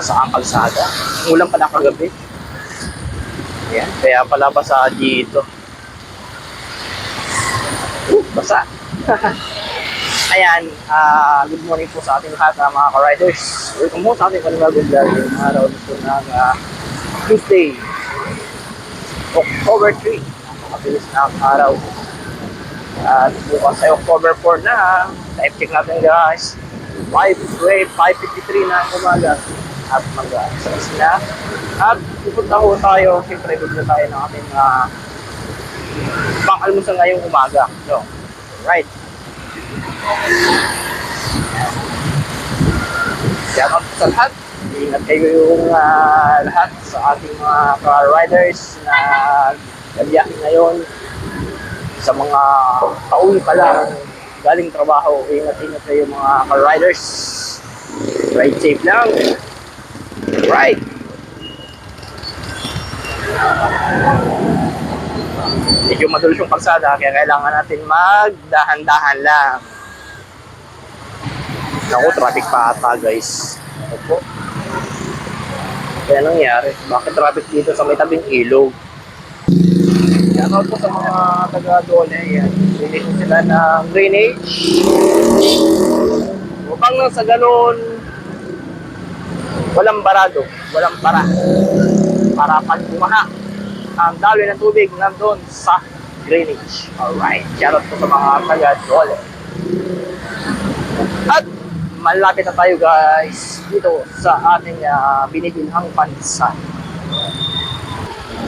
basa ang kalsada. Ulan pala kagabi. Ayan, kaya pala basa dito. Basa. Ayan, good morning po sa ating lahat mga ka-riders. Welcome po sa ating panibagong vlog ngayong araw nito ng Tuesday, October 3. Napakabilis na ang araw. At bukas ay October 4 na. Time check natin guys. 5:53 na ang umaga. At mag-alas na. At pupunta ho tayo. Siyempre, bigla tayo ng ating pang-almusal ngayong umaga. So, right. Shout out sa lahat. Ingat kayo yung lahat sa ating mga car riders na nabiyahe ngayon. Sa mga pauwi pa lang galing trabaho, ingat-ingat kayo mga car riders. Ride safe lang. Right. Medyo madulos yung kalsada kaya kailangan natin magdahan-dahan lang. Naku, traffic pa ata guys. Opo. Kaya nangyari, bakit traffic dito sa may tabing ilog? Yan po sa mga taga-Dole, yan. Hindi ko sila ng drainage. Upang nang sa ganun, walang barado, walang para. Para pag bumaha, ang daloy ng tubig nandun sa drainage. Alright, shoutout po sa mga taga-Dole. At malapit na tayo guys dito sa ating binibilhang pandesal.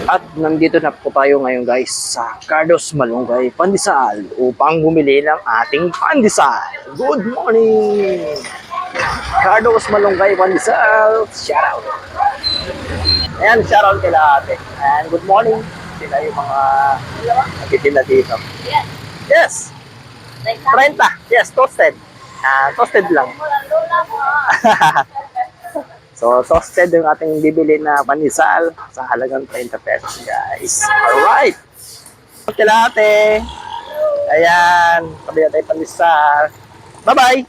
At nandito na po tayo ngayon guys sa Carlos Malunggay Pandesal upang bumili ng ating pandesal. Good morning! Carlos Malunggay Pandesal, shoutout! Ayan, shoutout kila ate. And good morning. Sila yung mga nagtitinda dito. Yes! 30. Yes, toasted. Toasted lang. So, toasted yung ating bibili na pandesal sa halagang 30 pesos, guys. Alright! Kila ate. Ayan, kabila tayo pandesal. Bye-bye!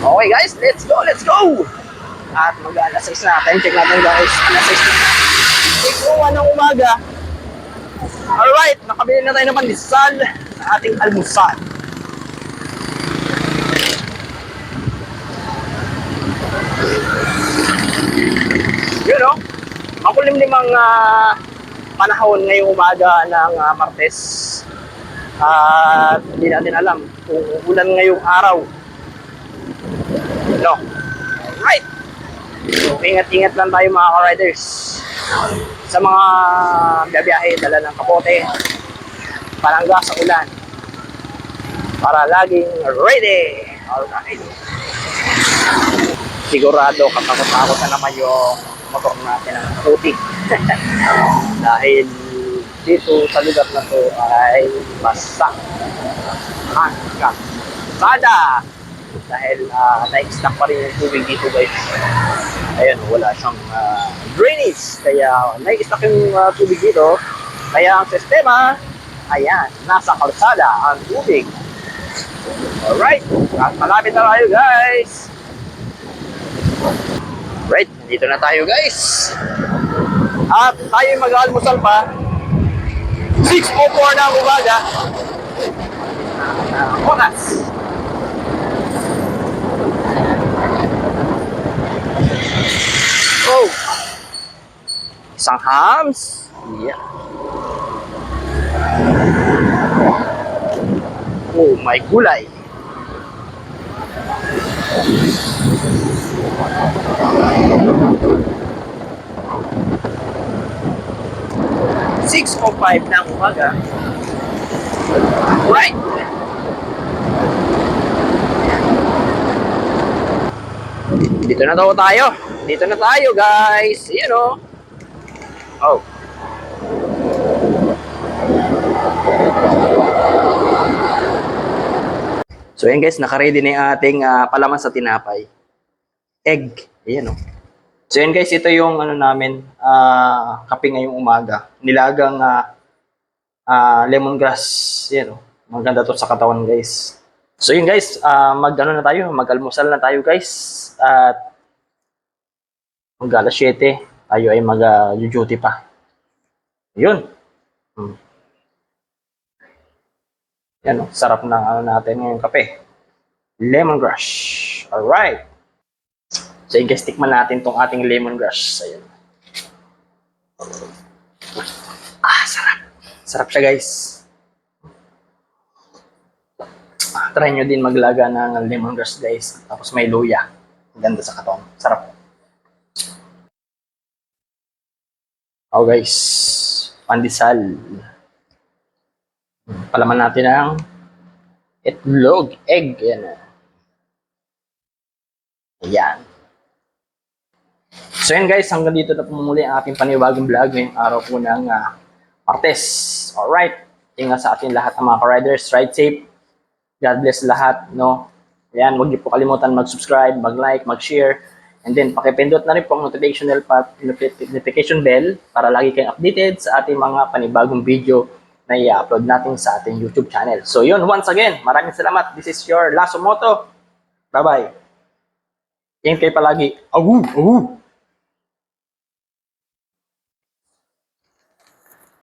Okay guys, let's go, let's go! At mag-alas 6 na. Time check natin guys. Alas 6 na. 6:01 ng umaga. Alright, nakabili na tayo ng pandesal sa ating almusal. Yun o, makulimlimang panahon ngayong umaga ng Martes. At hindi natin alam kung ulan ngayong araw. No. Right. So, ingat-ingat lang tayo mga ka-riders. Sa mga biyahe, dala ng kapote, palangga sa ulan. Para laging ready. Alright. Sigurado katakot-takot na naman yung motor natin ng putik. Dahil dito sa lugar na to ay basa ang kalsada. Dahil na-extract pa rin yung tubig dito guys. Ayan, wala siyang drainage. Kaya na-extract yung tubig dito. Kaya ang sistema, ayan, nasa kalsada ang tubig. Alright, at malapit na tayo guys. Right, dito na tayo guys. At tayo mag-almusal pa. 6:04 na ang umaga. Oras. Oh. Isang hams. Yeah. Oh, may gulay. Six o 5 na umaga. Right. Dito na tayo. Dito na tayo, guys. Ayan o. Oh. So, ayan guys. Nakaready na yung ating palaman sa tinapay. Egg. Ayan o. So yun guys, ito yung ano namin, kape ngayong umaga. Nilagang lemongrass. Yan o. Maganda to sa katawan guys. So yun guys, mag-almusal na tayo guys. At Mag alas 7, tayo ay mag-duty pa. Yun. Yan, sarap ng ano natin ngayong kape. Lemongrass. Alright. So, guys, tikman natin tong ating lemongrass. Ayun. Sarap. Sarap siya, guys. Try nyo din maglaga ng lemongrass, guys. Tapos may luya. Ganda sa katawan. Sarap. Oh, guys. Pandesal. Palaman natin ang itlog, egg. Yan. Ayan. So yan guys, hanggang dito na po muli ang ating panibagong vlog ngayong araw po ng Martes. Alright. Tingnan sa ating lahat ng mga riders. Ride safe. God bless lahat. No? Ayan, huwag niyo po kalimutan mag-subscribe, mag-like, mag-share. And then, pakipindot na rin po ang notification bell para lagi kayong updated sa ating mga panibagong video na i-upload natin sa ating YouTube channel. So yun, once again, maraming salamat. This is your Lasso Moto. Bye-bye. Ingat kayo palagi. Awu! Awu!